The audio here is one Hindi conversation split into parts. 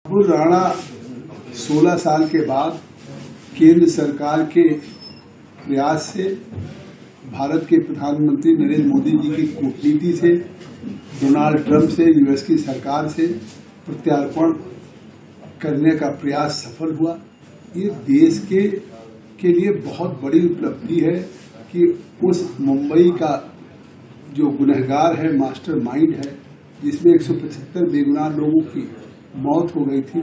राहुल राणा 16 साल के बाद केंद्र सरकार के प्रयास से, भारत के प्रधानमंत्री नरेंद्र मोदी जी की कूटनीति से, डोनाल्ड ट्रंप से, यूएस की सरकार से प्रत्यार्पण करने का प्रयास सफल हुआ। ये देश के लिए बहुत बड़ी उपलब्धि है कि उस मुंबई का जो गुनहगार है, मास्टरमाइंड है, जिसमें 175 बेगुनाह लोगों की मौत हो गई थी,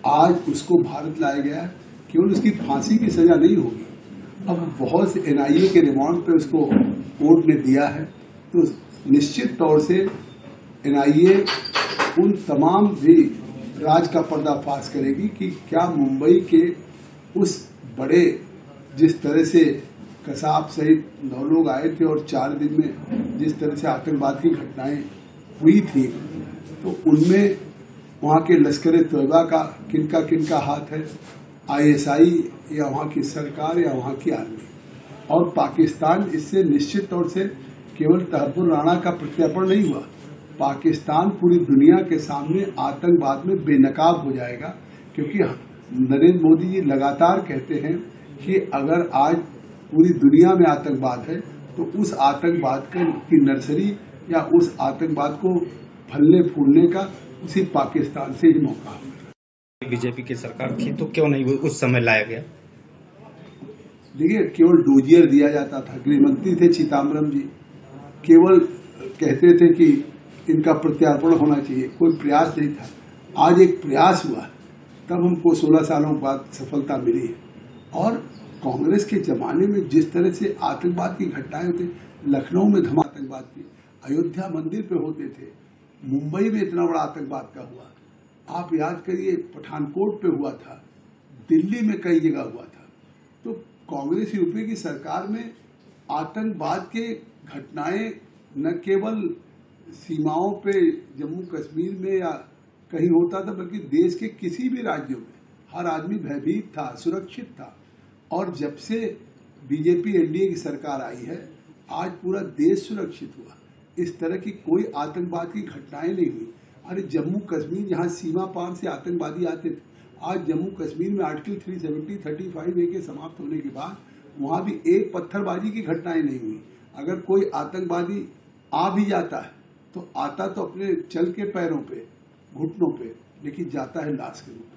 आज उसको भारत लाया गया। केवल उसकी फांसी की सजा नहीं होगी, अब बहुत से एनआईए के रिमांड पे उसको कोर्ट ने दिया है, तो निश्चित तौर से एनआईए उन तमाम भी राज का पर्दाफाश करेगी कि क्या मुंबई के उस बड़े, जिस तरह से कसाब सहित 9 लोग आए थे और 4 दिन में जिस तरह से आतंकवाद की घटनाएं हुई थी, तो उनमें वहाँ के लश्कर तोयबा का किनका हाथ है, आईएसआई या वहाँ की सरकार या वहाँ की आर्मी। और पाकिस्तान इससे निश्चित तौर से केवल राहुल राणा का प्रत्यार्पण नहीं हुआ, पाकिस्तान पूरी दुनिया के सामने आतंकवाद में बेनकाब हो जाएगा। क्योंकि नरेंद्र मोदी जी लगातार कहते हैं कि अगर आज पूरी दुनिया में आतंकवाद है तो उस आतंकवाद की नर्सरी या उस आतंकवाद को फलने फूलने का उसी पाकिस्तान से ही मौका है। बीजेपी की सरकार थी तो क्यों नहीं उस समय लाया गया? देखिए, केवल डोजियर दिया जाता था। गृह मंत्री थे चिदम्बरम जी, केवल कहते थे कि इनका प्रत्यार्पण होना चाहिए, कोई प्रयास नहीं था। आज एक प्रयास हुआ, तब हमको 16 सालों बाद सफलता मिली है। और कांग्रेस के जमाने में जिस तरह से आतंकवाद की घटनाएं होती, लखनऊ में धमाका आतंकवाद की, अयोध्या मंदिर पे होते थे, मुंबई में इतना बड़ा आतंकवाद का हुआ। आप याद करिए, पठानकोट पे हुआ था, दिल्ली में कई जगह हुआ था। तो कांग्रेस यूपी की सरकार में आतंकवाद के घटनाएं न केवल सीमाओं पे जम्मू कश्मीर में या कहीं होता था, बल्कि देश के किसी भी राज्यों में हर आदमी भयभीत था, सुरक्षित था। और जब से बीजेपी एनडीए की सरकार आई है, आज पूरा देश सुरक्षित हुआ। इस तरह की कोई आतंकवाद की घटनाएं नहीं हुई। अरे जम्मू कश्मीर, जहां सीमा पार से आतंकवादी आते थे, आज जम्मू कश्मीर में आर्टिकल 370, 35A के समाप्त होने के बाद वहां भी एक पत्थरबाजी की घटनाएं नहीं हुई। अगर कोई आतंकवादी आ भी जाता है तो आता तो अपने चल के पैरों पे, घुटनों पे, लेकिन जाता है लाश के रूप में।